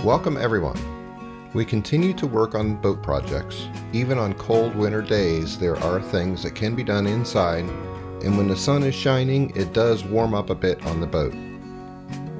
Welcome everyone. We continue to work on boat projects. Even on cold winter days, there are things that can be done inside, and when the sun is shining, it does warm up a bit on the boat.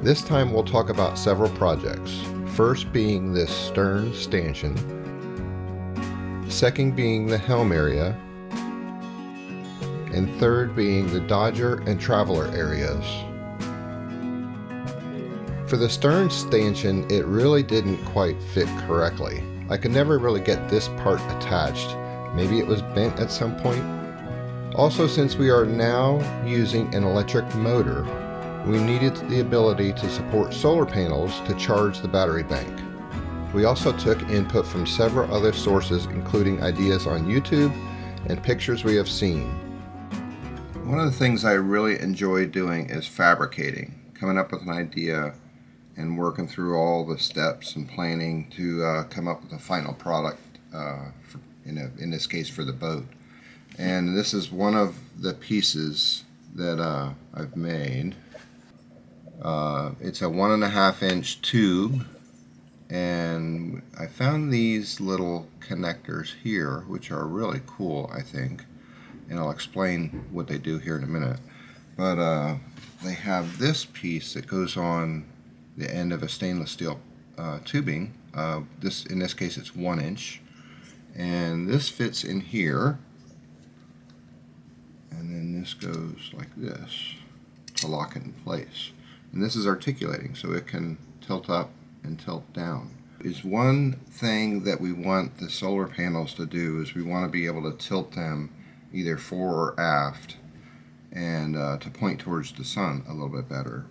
This time we'll talk about several projects. First being this stern stanchion, second being the helm area, and third being the Dodger and Traveler areas. For the stern stanchion, it really didn't quite fit correctly. I could never really get this part attached. Maybe it was bent at some point. Also, since we are now using an electric motor, we needed the ability to support solar panels to charge the battery bank. We also took input from several other sources, including ideas on YouTube and pictures we have seen. One of the things I really enjoy doing is fabricating, coming up with an idea and working through all the steps and planning to come up with a final product, in this case for the boat. And this is one of the pieces that I've made. It's a 1.5 inch tube, and I found these little connectors here, which are really cool, I think, and I'll explain what they do here in a minute. But they have this piece that goes on the end of a stainless steel tubing. In this case it's 1 inch, and this fits in here, and then this goes like this to lock it in place. And this is articulating, so it can tilt up and tilt down. Is one thing that we want the solar panels to do is we want to be able to tilt them either fore or aft, and to point towards the sun a little bit better.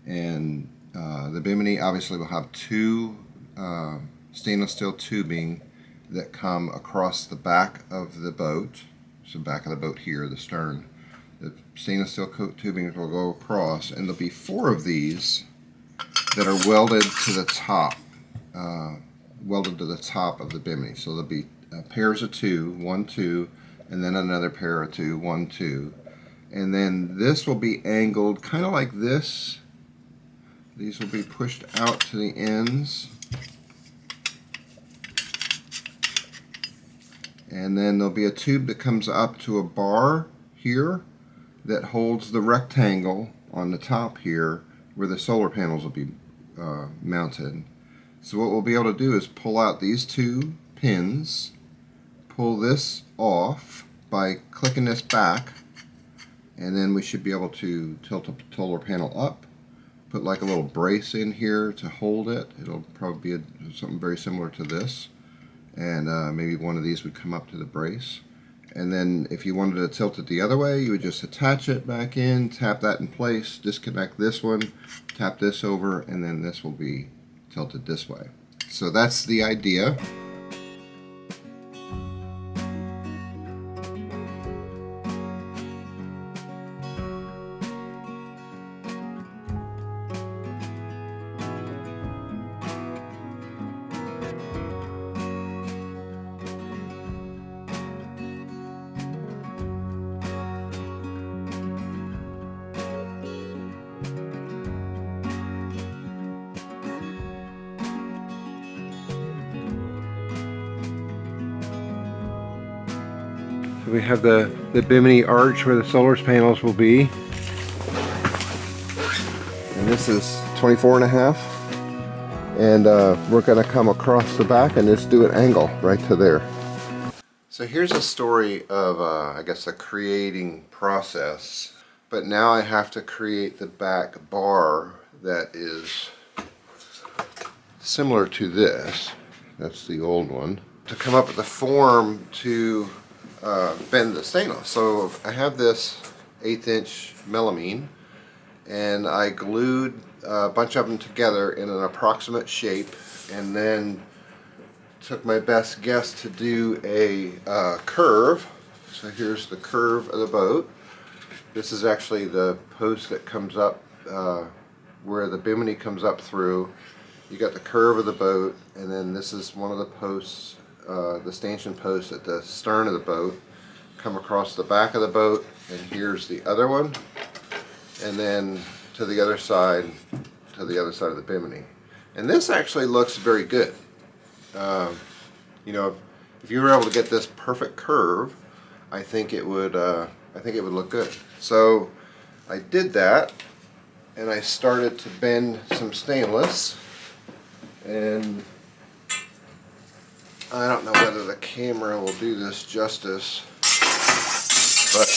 And the Bimini obviously will have two stainless steel tubing that come across the back of the boat. So back of the boat here, the stern. The stainless steel tubing will go across, and there'll be 4 of these that are welded to the top, of the Bimini. So there'll be pairs of 2, 1, 2, and then another pair of 2, 1, 2. And then this will be angled kind of like this. These will be pushed out to the ends, and then there'll be a tube that comes up to a bar here that holds the rectangle on the top here where the solar panels will be mounted. So what we'll be able to do is pull out these 2 pins, pull this off by clicking this back, and then we should be able to tilt the solar panel up. Put like a little brace in here to hold it. It'll probably be something very similar to this, and maybe one of these would come up to the brace. And then if you wanted to tilt it the other way, you would just attach it back in, tap that in place, disconnect this one, tap this over, and then this will be tilted this way. So that's the idea. So we have the Bimini arch where the solar panels will be. And this is 24.5. And we're going to come across the back and just do an angle right to there. So here's a story of, I guess, the creating process. But now I have to create the back bar that is similar to this. That's the old one. To come up with a form to bend the stainless. So I have this 1/8 inch melamine, and I glued a bunch of them together in an approximate shape, and then took my best guess to do a curve. So here's the curve of the boat. This is actually the post that comes up where the Bimini comes up through. You got the curve of the boat, and then this is one of the posts, the stanchion posts at the stern of the boat, come across the back of the boat, and here's the other one, and then to the other side of the Bimini. And this actually looks very good. You know, if you were able to get this perfect curve, I think it would look good. So I did that, and I started to bend some stainless, and I don't know whether the camera will do this justice, but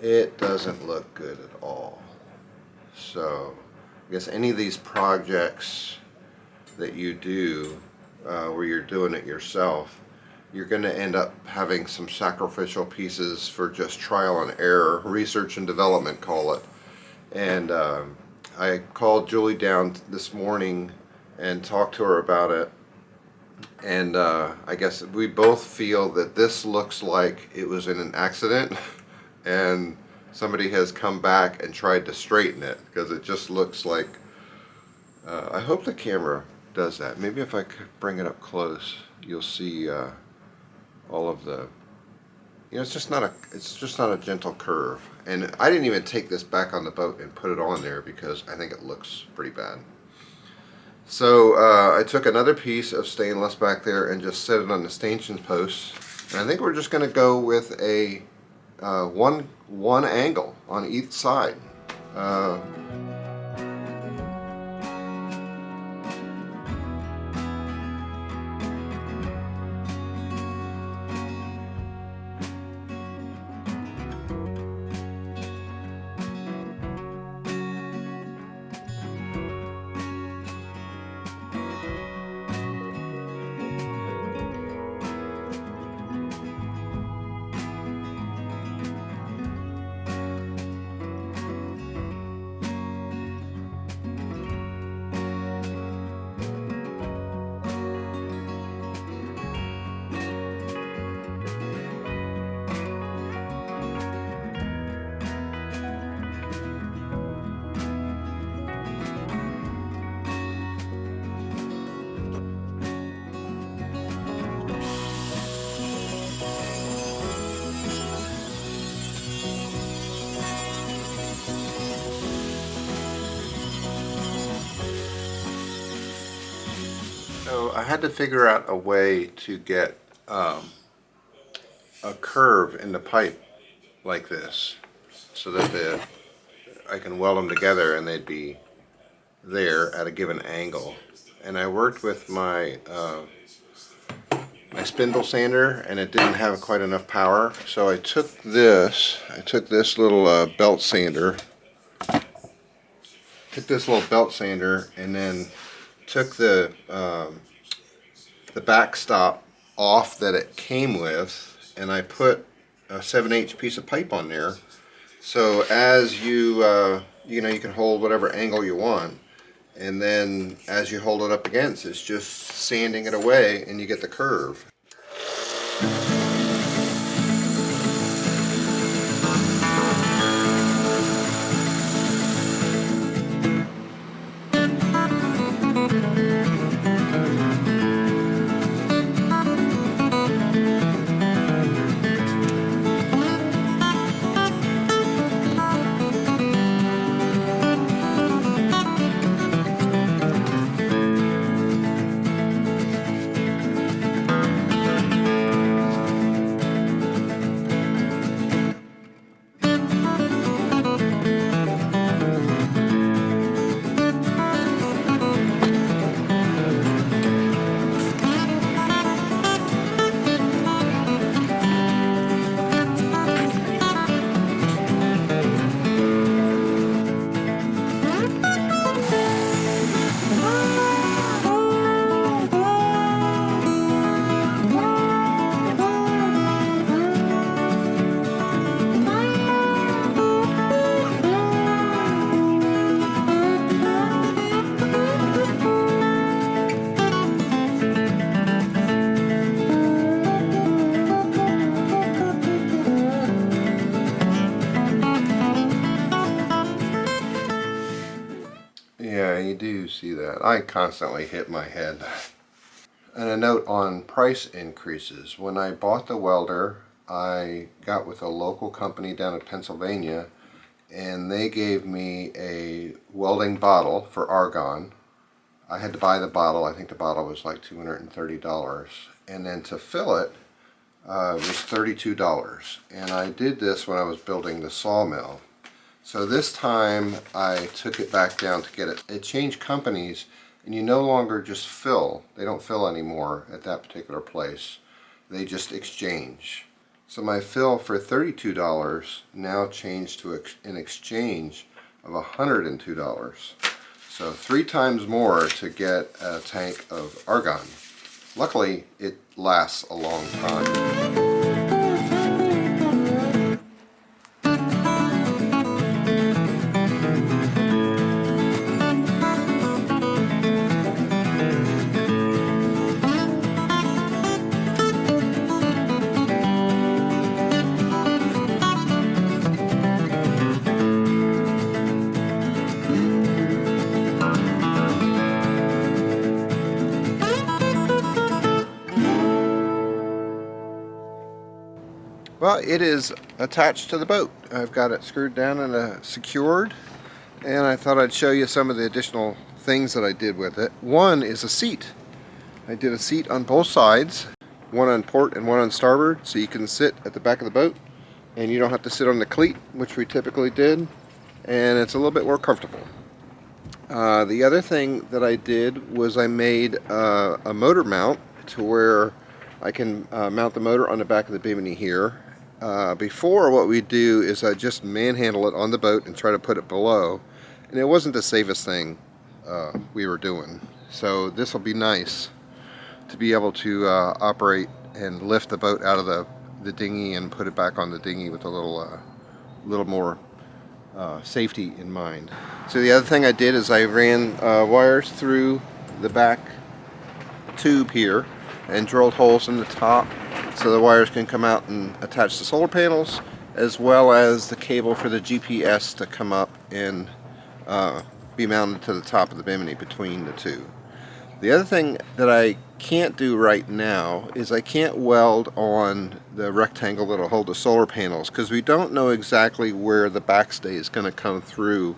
it doesn't look good at all. So I guess any of these projects that you do where you're doing it yourself, you're going to end up having some sacrificial pieces for just trial and error, research and development, call it. And I called Julie down this morning and talked to her about it, and I guess we both feel that this looks like it was in an accident and somebody has come back and tried to straighten it, because it just looks like I hope the camera does that. Maybe if I could bring it up close, you'll see all of the, you know, it's just not a gentle curve. And I didn't even take this back on the boat and put it on there because I think it looks pretty bad. So I took another piece of stainless back there and just set it on the stanchion post. And I think we're just going to go with a one angle on each side. So I had to figure out a way to get a curve in the pipe like this, so that I can weld them together and they'd be there at a given angle. And I worked with my my spindle sander, and it didn't have quite enough power, so I took this little belt sander, and then took the backstop off that it came with, and I put a 7/8 piece of pipe on there. So as you you know, you can hold whatever angle you want, and then as you hold it up against, it's just sanding it away, and you get the curve. Yeah, you do see that. I constantly hit my head. And a note on price increases. When I bought the welder, I got with a local company down in Pennsylvania, and they gave me a welding bottle for argon. I had to buy the bottle. I think the bottle was like $230, and then to fill it was $32. And I did this when I was building the sawmill. So this time I took it back down to get it. It changed companies, and you no longer just fill. They don't fill anymore at that particular place. They just exchange. So my fill for $32 now changed to an exchange of $102. So 3 times more to get a tank of argon. Luckily, it lasts a long time. Well, it is attached to the boat. I've got it screwed down and secured, and I thought I'd show you some of the additional things that I did with it. One is a seat. I did a seat on both sides, one on port and one on starboard, so you can sit at the back of the boat and you don't have to sit on the cleat, which we typically did, and it's a little bit more comfortable. The other thing that I did was I made a motor mount to where I can mount the motor on the back of the Bimini here. Before, what we do is I just manhandle it on the boat and try to put it below, and it wasn't the safest thing we were doing. So this will be nice to be able to operate and lift the boat out of the dinghy and put it back on the dinghy with a little more safety in mind. So the other thing I did is I ran wires through the back tube here and drilled holes in the top so the wires can come out and attach the solar panels, as well as the cable for the GPS to come up and be mounted to the top of the Bimini between the two. The other thing that I can't do right now is I can't weld on the rectangle that'll hold the solar panels, because we don't know exactly where the backstay is going to come through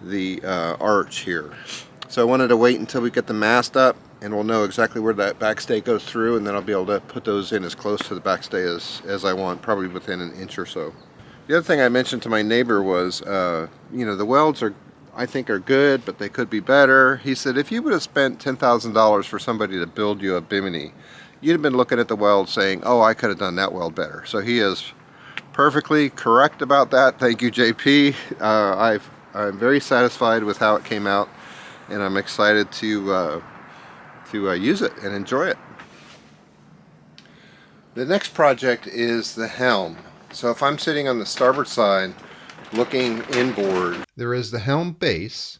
the arch here. So I wanted to wait until we get the mast up, and we'll know exactly where that backstay goes through, and then I'll be able to put those in as close to the backstay as I want, probably within an inch or so. The other thing I mentioned to my neighbor was, you know, the welds I think are good, but they could be better. He said, if you would have spent $10,000 for somebody to build you a Bimini, you'd have been looking at the weld saying, oh, I could have done that weld better. So he is perfectly correct about that. Thank you, JP. I'm very satisfied with how it came out, and I'm excited to use it and enjoy it. The next project is the Helm. So if I'm sitting on the starboard side looking inboard, there is the Helm base,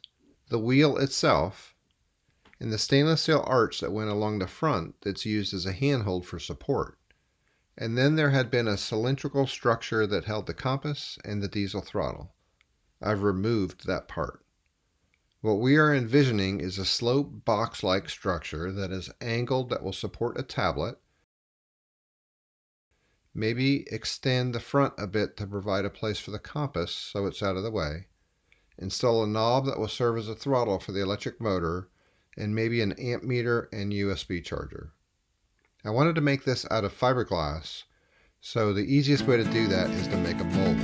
the wheel itself, and the stainless steel arch that went along the front that's used as a handhold for support. And then there had been a cylindrical structure that held the compass and the diesel throttle. I've removed that part. What we are envisioning is a slope box-like structure that is angled that will support a tablet. Maybe extend the front a bit to provide a place for the compass so it's out of the way. Install a knob that will serve as a throttle for the electric motor, and maybe an amp meter and USB charger. I wanted to make this out of fiberglass, so the easiest way to do that is to make a mold.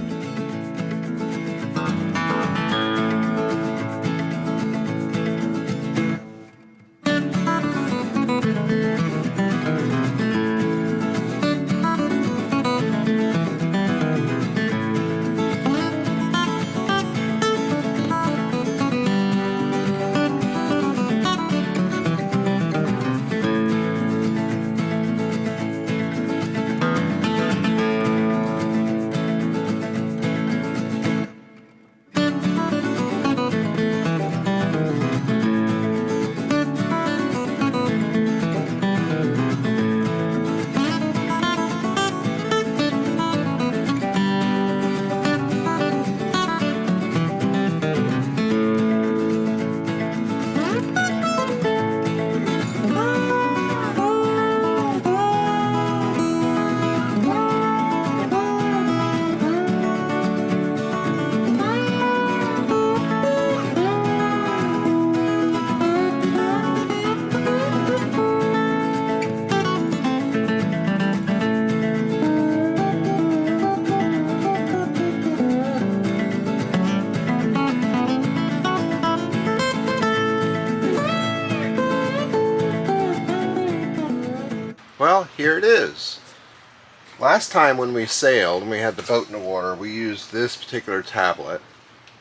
Last time when we sailed and we had the boat in the water, we used this particular tablet,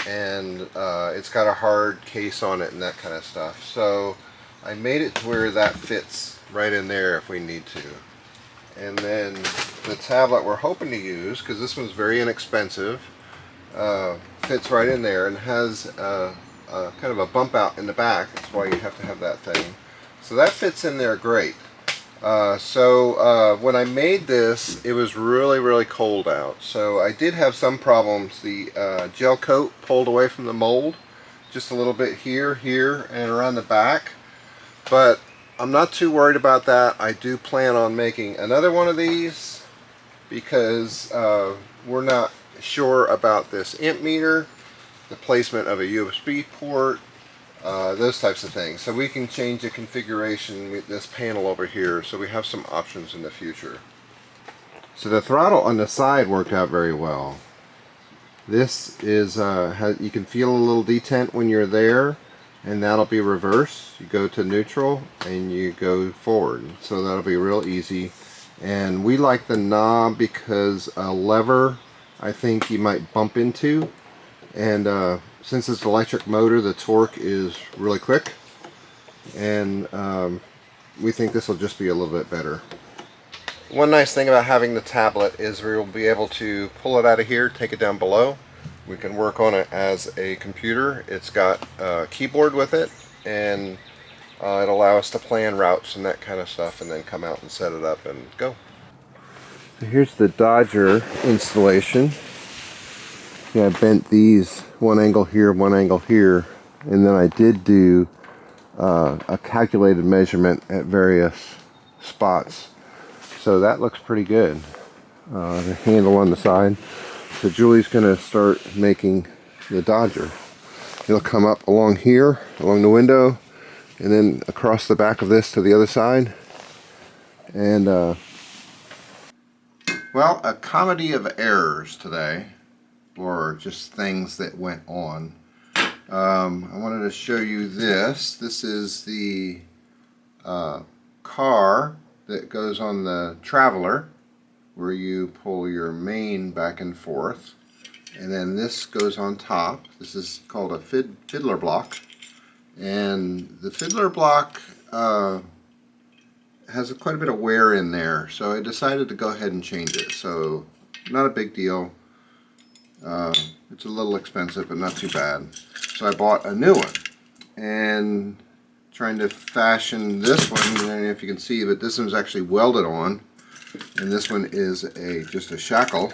and it's got a hard case on it and that kind of stuff. So I made it to where that fits right in there if we need to. And then the tablet we're hoping to use, because this one's very inexpensive, fits right in there and has kind of a bump out in the back. That's why you have to have that thing. So that fits in there great. When I made this, it was really cold out. So I did have some problems. The gel coat pulled away from the mold just a little bit here, and around the back. But I'm not too worried about that. I do plan on making another one of these because we're not sure about this amp meter, the placement of a USB port, those types of things. So we can change the configuration with this panel over here, so we have some options in the future. So the throttle on the side worked out very well. This is, you can feel a little detent when you're there, and that'll be reverse. You go to neutral and you go forward. So that'll be real easy. And we like the knob because a lever, I think you might bump into. And since it's an electric motor, the torque is really quick, and we think this will just be a little bit better. One nice thing about having the tablet is we will be able to pull it out of here, take it down below. We can work on it as a computer. It's got a keyboard with it, and it'll allow us to plan routes and that kind of stuff, and then come out and set it up and go. So here's the Dodger installation. Yeah, I bent these one angle here, and then I did do a calculated measurement at various spots. So that looks pretty good. The handle on the side. So Julie's going to start making the Dodger. It'll come up along here, along the window, and then across the back of this to the other side. And, well, a comedy of errors today, or just things that went on. I wanted to show you this. This is the car that goes on the Traveler, where you pull your main back and forth, and then this goes on top. This is called a fiddler block, and the fiddler block has quite a bit of wear in there, so I decided to go ahead and change it. So not a big deal. It's a little expensive, but not too bad. So I bought a new one, and trying to fashion this one. I don't know if you can see, but this one's actually welded on, and this one is just a shackle.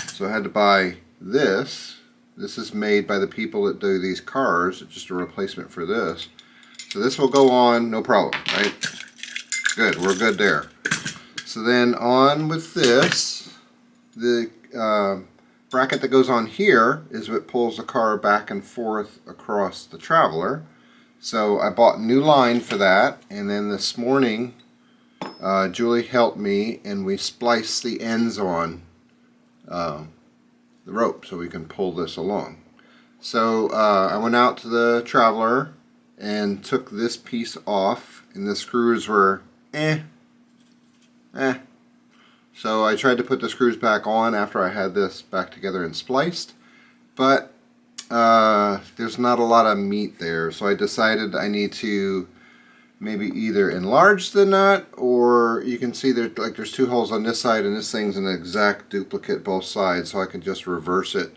So I had to buy this. This is made by the people that do these cars. It's just a replacement for this. So this will go on, no problem, right? Good, we're good there. So then on with this, the bracket that goes on here is what pulls the car back and forth across the Traveler. So I bought a new line for that, and then this morning Julie helped me, and we spliced the ends on the rope so we can pull this along. So I went out to the Traveler and took this piece off, and the screws were So I tried to put the screws back on after I had this back together and spliced, but there's not a lot of meat there, so I decided I need to maybe either enlarge the nut, or you can see there's two holes on this side, and this thing's an exact duplicate both sides, so I can just reverse it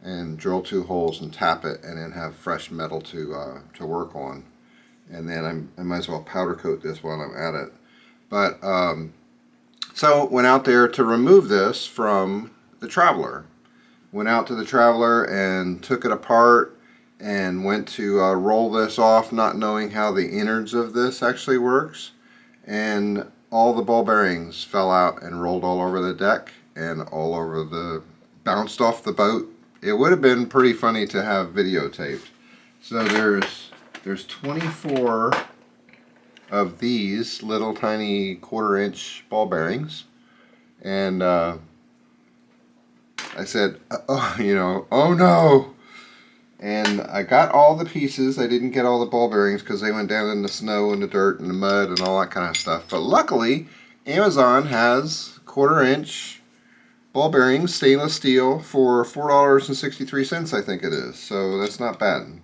and drill two holes and tap it, and then have fresh metal to work on. And then I might as well powder coat this while I'm at it. But so went out there to remove this from the Traveler. Went out to the Traveler and took it apart and went to roll this off, not knowing how the innards of this actually works. And all the ball bearings fell out and rolled all over the deck and all over bounced off the boat. It would have been pretty funny to have videotaped. So there's 24 of these little tiny 1/4 inch ball bearings, and I said, oh no, and I got all the pieces. I didn't get all the ball bearings because they went down in the snow and the dirt and the mud and all that kind of stuff, but luckily Amazon has 1/4 inch ball bearings, stainless steel, for $4.63, I think it is. So that's not bad.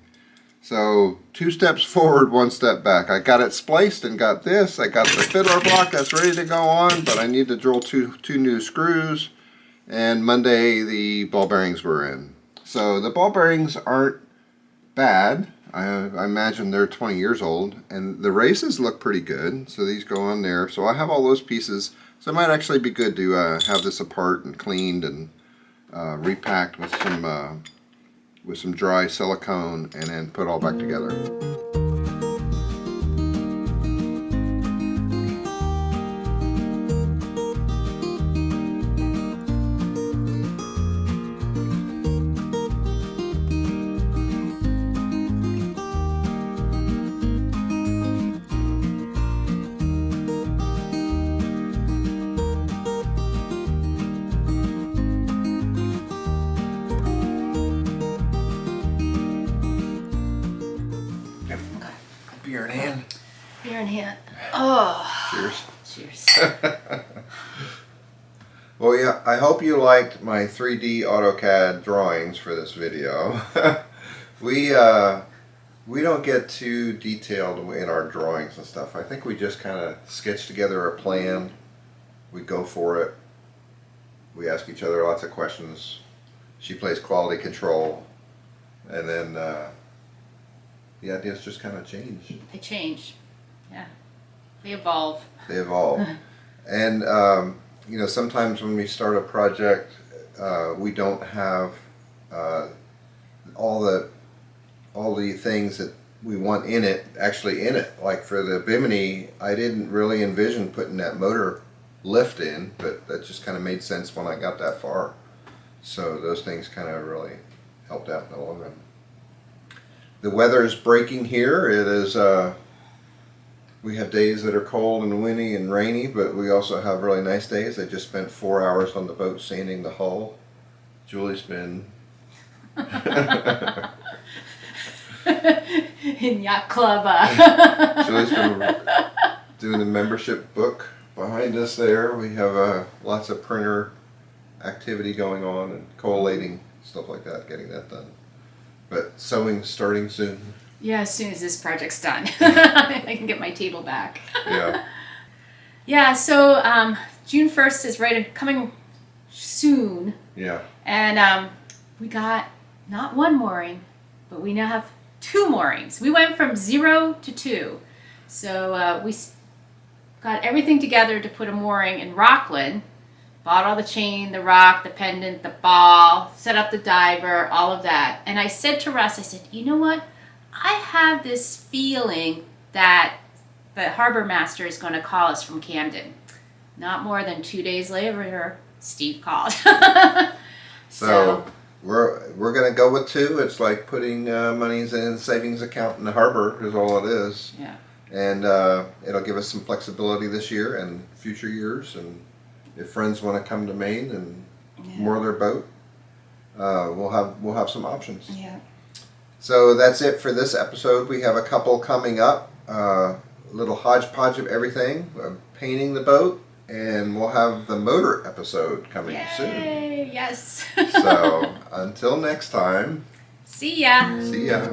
So 2 steps forward, 1 step back. I got it spliced and got this. I got the fiddler block that's ready to go on, but I need to drill two new screws. And Monday the ball bearings were in. So the ball bearings aren't bad. I imagine they're 20 years old, and the races look pretty good. So these go on there. So I have all those pieces. So it might actually be good to have this apart and cleaned and repacked with some dry silicone, and then put all back together. Beer in hand. Beer in hand. Oh. Cheers. Cheers. Well, yeah, I hope you liked my 3D AutoCAD drawings for this video. We don't get too detailed in our drawings and stuff. I think we just kind of sketch together a plan. We go for it. We ask each other lots of questions. She plays quality control. And then the ideas just kind of change. They change. Yeah. They evolve. They evolve. And, you know, sometimes when we start a project, we don't have all the things that we want in it, actually in it. Like for the Bimini, I didn't really envision putting that motor lift in, but that just kind of made sense when I got that far. So those things kind of really helped out in the long run. The weather is breaking here. It is, we have days that are cold and windy and rainy, but we also have really nice days. I just spent 4 hours on the boat sanding the hull. Julie's been in yacht club. Julie's been doing the membership book behind us there. We have lots of printer activity going on and collating, stuff like that, getting that done. But sewing starting soon. Yeah, as soon as this project's done. I can get my table back. Yeah. Yeah, so June 1st is coming soon. Yeah. And we got not 1 mooring, but we now have 2 moorings. We went from 0 to 2. So we got everything together to put a mooring in Rockland. Bought all the chain, the rock, the pendant, the ball, set up the diver, all of that. And I said to Russ, I said, you know what? I have this feeling that the harbor master is going to call us from Camden. Not more than 2 days later, Steve called. So we're going to go with 2. It's like putting monies in a savings account in the harbor is all it is. Yeah. And it'll give us some flexibility this year and future years. And if friends want to come to Maine and moor their boat, we'll have some options. Yeah. So that's it for this episode. We have a couple coming up, a little hodgepodge of everything, painting the boat, and we'll have the motor episode coming soon. Yes. So until next time. See ya. See ya.